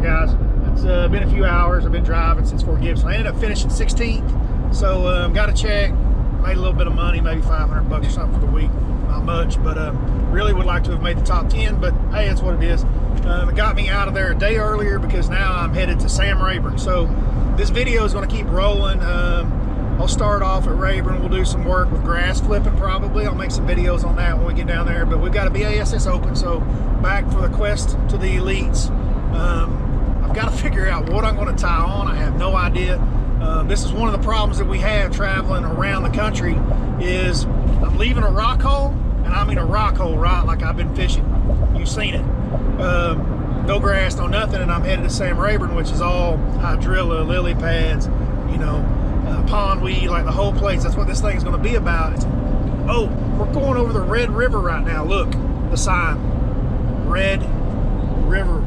right, guys, it's been a few hours. I've been driving since Fort Gibson. I ended up finishing 16th, so got a check, made a little bit of money, maybe 500 bucks or something for the week. Not much, but really would like to have made the top 10, but hey, it's what it is. It got me out of there a day earlier because now I'm headed to Sam Rayburn. So this video is going to keep rolling. I'll start off at Rayburn. We'll do some work with grass flipping probably. I'll make some videos on that when we get down there, but we've got a BASS open, so back for the quest to the elites. I've got to figure out what I'm going to tie on. I have no idea. This is one of the problems that we have traveling around the country is I'm leaving a rock hole, and I mean a rock hole, right? Like I've been fishing. You've seen it. No grass, no nothing, and I'm headed to Sam Rayburn, which is all hydrilla, lily pads, you know, pondweed, like the whole place. That's what this thing is going to be about. Oh, we're going over the Red River right now. Look, the sign, Red River.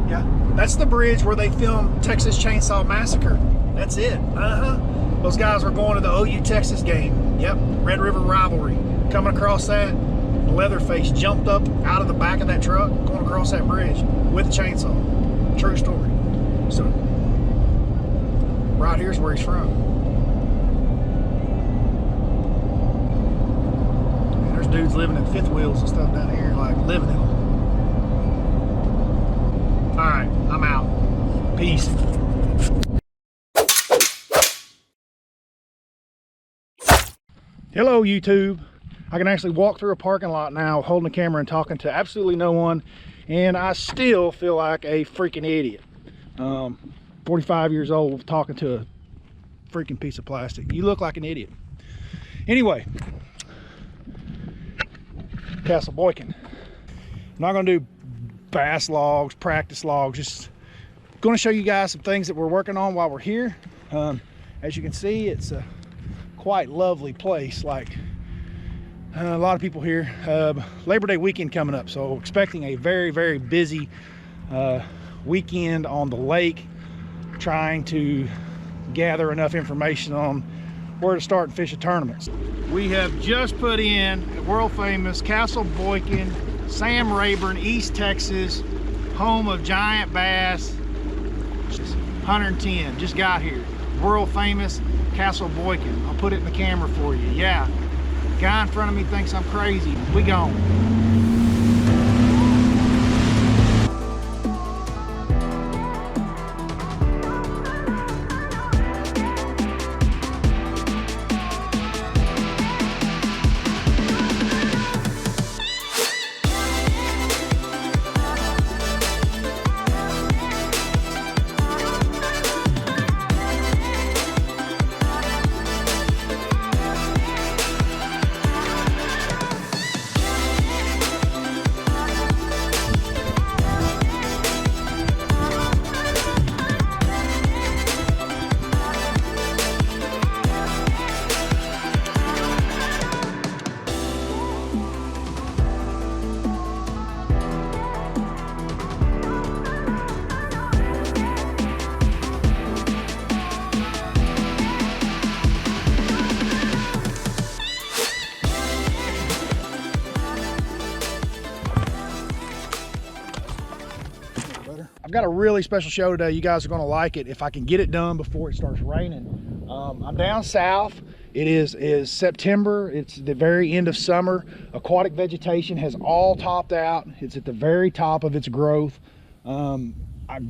Yeah, that's the bridge where they filmed Texas Chainsaw Massacre. That's it. Those guys were going to the OU Texas game. Yep, Red River rivalry. Coming across that, Leatherface jumped up out of the back of that truck, going across that bridge with a chainsaw. True story. So, right here's where he's from. Man, there's dudes living in fifth wheels and stuff down here, like living in them. All right, I'm out. Peace. Hello, YouTube. I can actually walk through a parking lot now holding a camera and talking to absolutely no one, and I still feel like a freaking idiot. 45 years old talking to a freaking piece of plastic. You look like an idiot. Anyway, Castle Boykin. I'm not going to do bass logs, practice logs, just going to show you guys some things that we're working on while we're here. As you can see, it's a quite lovely place. Like a lot of people here. Labor Day weekend coming up, so expecting a very, very busy weekend on the lake, trying to gather enough information on where to start and fish at tournaments. We have just put in a world famous Castle Boykin, Sam Rayburn, East Texas, home of giant bass. 110 just got here. World famous Castle Boykin. I'll put it in the camera for you. Yeah, guy in front of me thinks I'm crazy. We gone. I've got a really special show today. You guys are going to like it if I can get it done before it starts raining. I'm down south. It is September. It's the very end of summer. Aquatic vegetation has all topped out. It's at the very top of its growth. I'm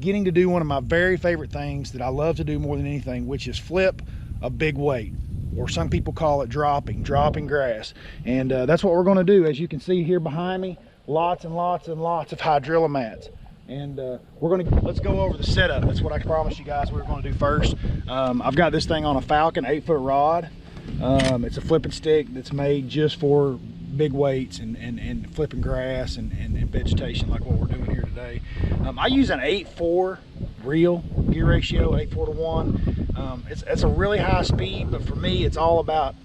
getting to do one of my very favorite things that I love to do more than anything, which is flip a big weight, or some people call it dropping grass. And that's what we're going to do. As you can see here behind me, lots and lots and lots of hydrilla mats. And let's go over the setup. That's what I promised you guys we were going to do first. I've got this thing on a Falcon 8-foot rod. It's a flipping stick that's made just for big weights and flipping grass and vegetation like what we're doing here today. I use an 8:4 reel gear ratio, 8:4 to 1. It's a really high speed, but for me it's all about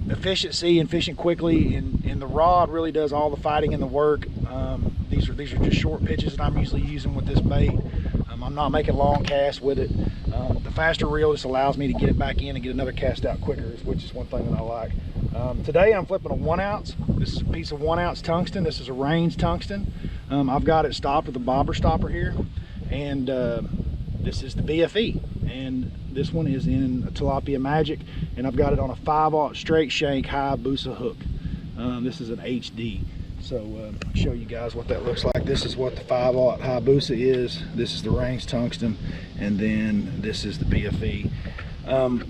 efficiency and fishing quickly, and the rod really does all the fighting and the work. These are just short pitches that I'm usually using with this bait. I'm not making long casts with it. The faster reel just allows me to get it back in and get another cast out quicker, which is one thing that I like. Today I'm flipping a 1 ounce. This is a piece of 1 ounce tungsten. This is a range tungsten. I've got it stopped with a bobber stopper here, and this is the BFE, and this one is in a Tilapia Magic, and I've got it on a 5/0 straight shank Hayabusa hook. This is an HD. So I'll show you guys what that looks like. This is what the 5/0 Hayabusa is. This is the range tungsten, and then this is the BFE.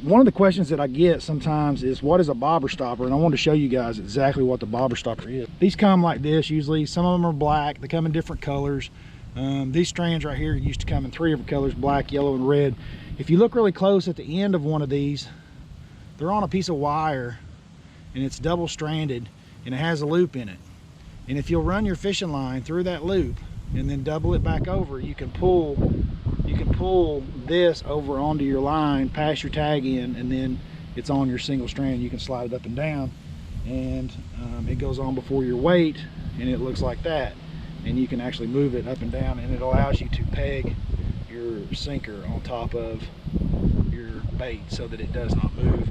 One of the questions that I get sometimes is, what is a bobber stopper? And I want to show you guys exactly what the bobber stopper is. These come like this usually. Some of them are black. They come in different colors. These strands right here used to come in 3 different colors: black, yellow, and red. If you look really close at the end of one of these, they're on a piece of wire, and it's double stranded, and it has a loop in it. And if you'll run your fishing line through that loop and then double it back over, you can pull this over onto your line, pass your tag in, and then it's on your single strand. You can slide it up and down, and it goes on before your weight, and it looks like that. And you can actually move it up and down, and it allows you to peg your sinker on top of your bait so that it does not move.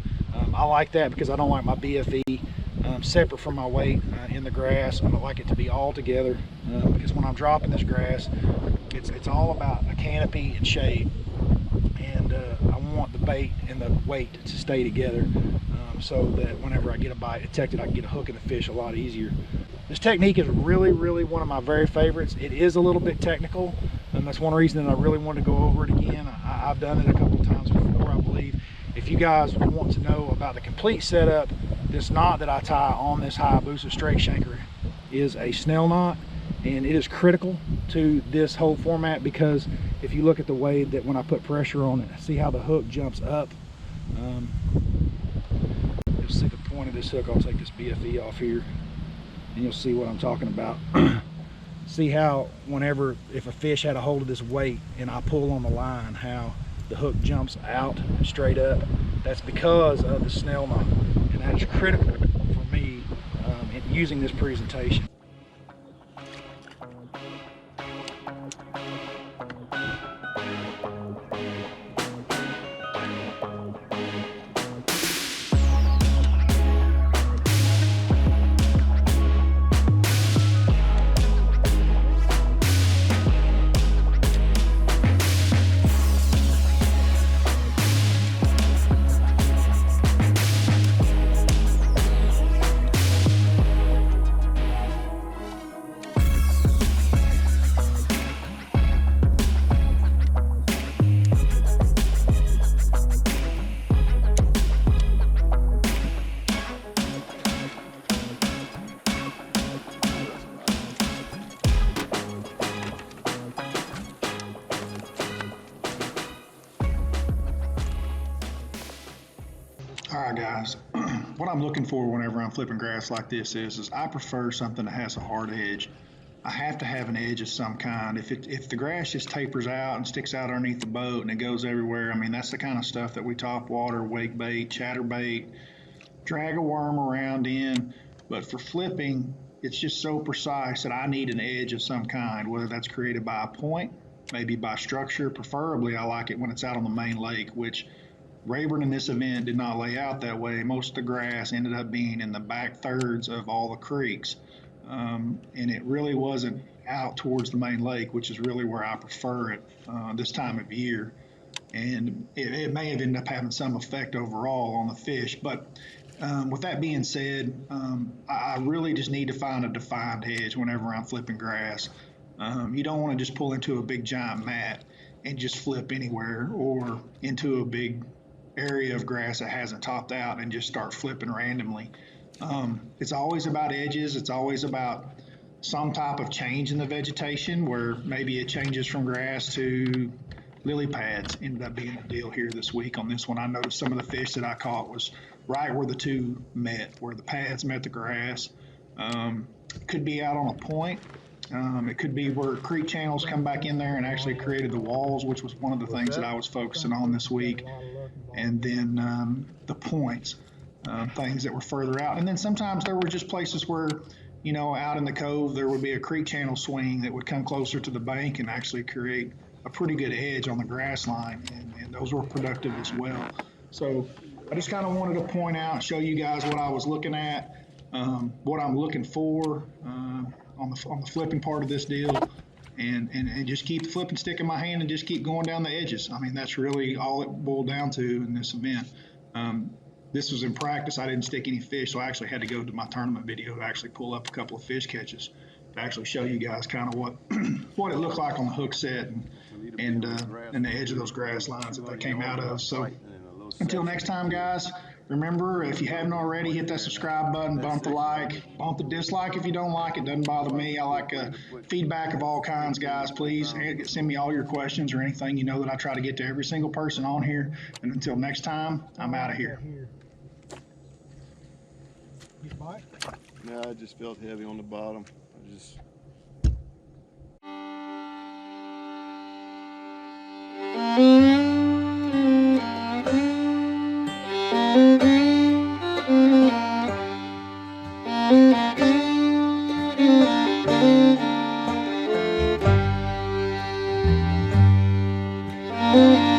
I like that because I don't like my BFE separate from my weight in the grass. I don't like it to be all together because when I'm dropping this grass, it's all about a canopy and shade, and I want the bait and the weight to stay together so that whenever I get a bite detected, I can get a hook in the fish a lot easier. This technique is really one of my very favorites. It is a little bit technical, and that's one reason that I really want to go over it again. I've done it a couple times before, I believe. If you guys want to know about the complete setup, this knot that I tie on this Hayabusa straight shanker is a snell knot, and it is critical to this whole format because if you look at the way that when I put pressure on it, see how the hook jumps up. You'll see the point of this hook. I'll take this BFE off here, and you'll see what I'm talking about. See how if a fish had a hold of this weight and I pull on the line, how the hook jumps out straight up. That's because of the snell knot, and that is critical for me in using this presentation. All right, guys, what I'm looking for whenever I'm flipping grass like this is I prefer something that has a hard edge. I have to have an edge of some kind. If the grass just tapers out and sticks out underneath the boat and it goes everywhere, I mean, that's the kind of stuff that we top water, wake bait, chatterbait, drag a worm around in. But for flipping, it's just so precise that I need an edge of some kind, whether that's created by a point, maybe by structure. Preferably, I like it when it's out on the main lake, which Rayburn in this event did not lay out that way. Most of the grass ended up being in the back thirds of all the creeks, and it really wasn't out towards the main lake, which is really where I prefer it this time of year. And it may have ended up having some effect overall on the fish. But with that being said, I really just need to find a defined edge whenever I'm flipping grass. You don't want to just pull into a big giant mat and just flip anywhere, or into a big area of grass that hasn't topped out and just start flipping randomly. It's always about edges. It's always about some type of change in the vegetation, where maybe it changes from grass to lily pads. Ended up being a deal here this week on this one. I noticed some of the fish that I caught was right where the two met, where the pads met the grass. Could be out on a point. It could be where creek channels come back in there and actually created the walls, which was one of the things that I was focusing on this week. And then the points, things that were further out. And then sometimes there were just places where, you know, out in the cove, there would be a creek channel swing that would come closer to the bank and actually create a pretty good edge on the grass line. And those were productive as well. So I just kind of wanted to point out and show you guys what I was looking at, what I'm looking for on the flipping part of this deal, and just keep the flipping stick in my hand and just keep going down the edges. I mean, that's really all it boiled down to in this event. This was in practice. I didn't stick any fish, so I actually had to go to my tournament video to actually pull up a couple of fish catches to actually show you guys kind of what what it looked like on the hook set and the edge of those grass lines that they came out of. So until next time, guys, remember, if you haven't already, hit that subscribe button, bump the like, bump the dislike if you don't like it. Doesn't bother me. I like feedback of all kinds, guys. Please send me all your questions or anything. You know that I try to get to every single person on here. And until next time, I'm out of here. No, I just felt heavy on the bottom. I just... Thank you.